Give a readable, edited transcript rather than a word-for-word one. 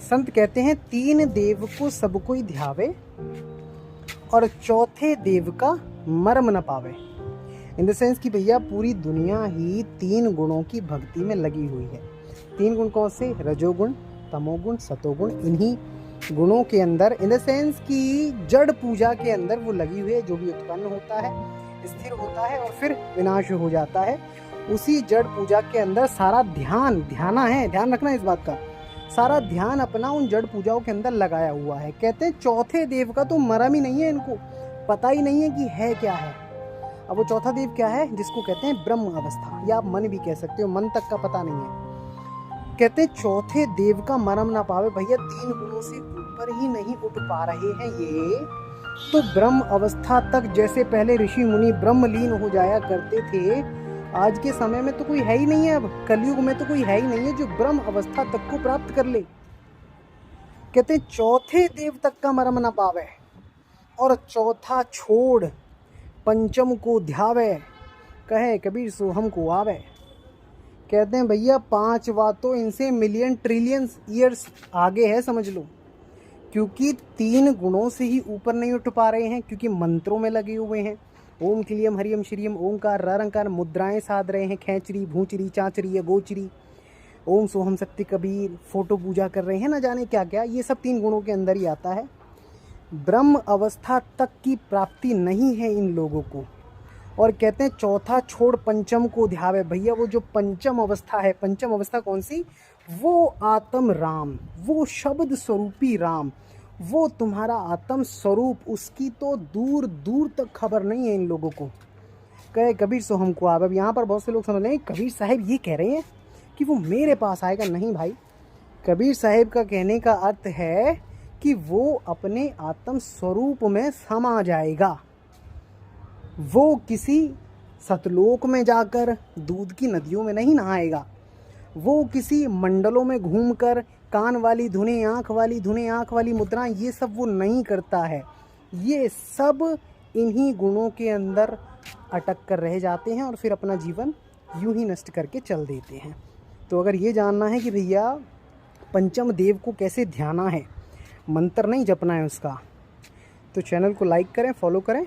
संत कहते हैं तीन देव को सब कोई ध्यावे और चौथे देव का मर्म न पावे। इन द सेंस कि भैया पूरी दुनिया ही तीन गुणों की भक्ति में लगी हुई है। तीन गुण कौन से? रजोगुण, तमोगुण, सतोगुण। इन्हीं गुणों के अंदर इन द सेंस कि जड़ पूजा के अंदर वो लगी हुई है। जो भी उत्पन्न होता है, स्थिर होता है और फिर विनाश हो जाता है, उसी जड़ पूजा के अंदर सारा ध्यान रखना इस बात का, सारा ध्यान अपना उन जड़ पूजाओं के अंदर लगाया हुआ है। कहते हैं चौथे देव का तो मरम ही नहीं है, इनको पता ही नहीं है कि है क्या है। अब वो चौथा देव क्या है? जिसको कहते हैं ब्रह्म अवस्था, या आप मन भी कह सकते हो, मन तक का पता नहीं है। कहते हैं चौथे देव का मरम ना पावे। भैया तीन गुणों से ऊपर ही नहीं उठ पा रहे हैं ये, तो ब्रह्म अवस्था तक जैसे पहले ऋषि मुनि ब्रह्मलीन हो जाया करते थे, आज के समय में तो कोई है ही नहीं है। अब कलयुग में तो कोई है ही नहीं है जो ब्रह्म अवस्था तक को प्राप्त कर ले। कहते हैं चौथे देव तक का मरम ना पावे और चौथा छोड़ पंचम को ध्यावे, कहे कबीर सो हमको आवे। कहते हैं भैया पांचवा तो इनसे मिलियन ट्रिलियन ईयर्स आगे है, समझ लो। क्योंकि तीन गुणों से ही ऊपर नहीं उठ पा रहे हैं, क्योंकि मंत्रों में लगे हुए हैं। ओम क्लियम हरियम श्रीयम ओंकार रंकार मुद्राएं साध रहे हैं, खेचरी भूचरी चाचरी या गोचरी, ओम सोहम सत्य कबीर, फोटो पूजा कर रहे हैं, ना जाने क्या क्या। ये सब तीन गुणों के अंदर ही आता है। ब्रह्म अवस्था तक की प्राप्ति नहीं है इन लोगों को। और कहते हैं चौथा छोड़ पंचम को ध्यावे। भैया वो जो पंचम अवस्था है, पंचम अवस्था कौन सी? वो आत्म राम, वो शब्द स्वरूपी राम, वो तुम्हारा आत्म स्वरूप, उसकी तो दूर दूर तक खबर नहीं है इन लोगों को। कहे कबीर सो हमको आवे। अब यहाँ पर बहुत से लोग समझ रहे हैं कबीर साहब ये कह रहे हैं कि वो मेरे पास आएगा। नहीं भाई, कबीर साहब का कहने का अर्थ है कि वो अपने आत्म स्वरूप में समा जाएगा। वो किसी सतलोक में जाकर दूध की नदियों में नहीं नहाएगा। वो किसी मंडलों में घूमकर कान वाली धुनें, आँख वाली धुनें, आँख वाली मुद्राएं, ये सब वो नहीं करता है। ये सब इन्हीं गुणों के अंदर अटक कर रह जाते हैं और फिर अपना जीवन यूं ही नष्ट करके चल देते हैं। तो अगर ये जानना है कि भैया पंचम देव को कैसे ध्याना है, मंत्र नहीं जपना है उसका, तो चैनल को लाइक करें, फॉलो करें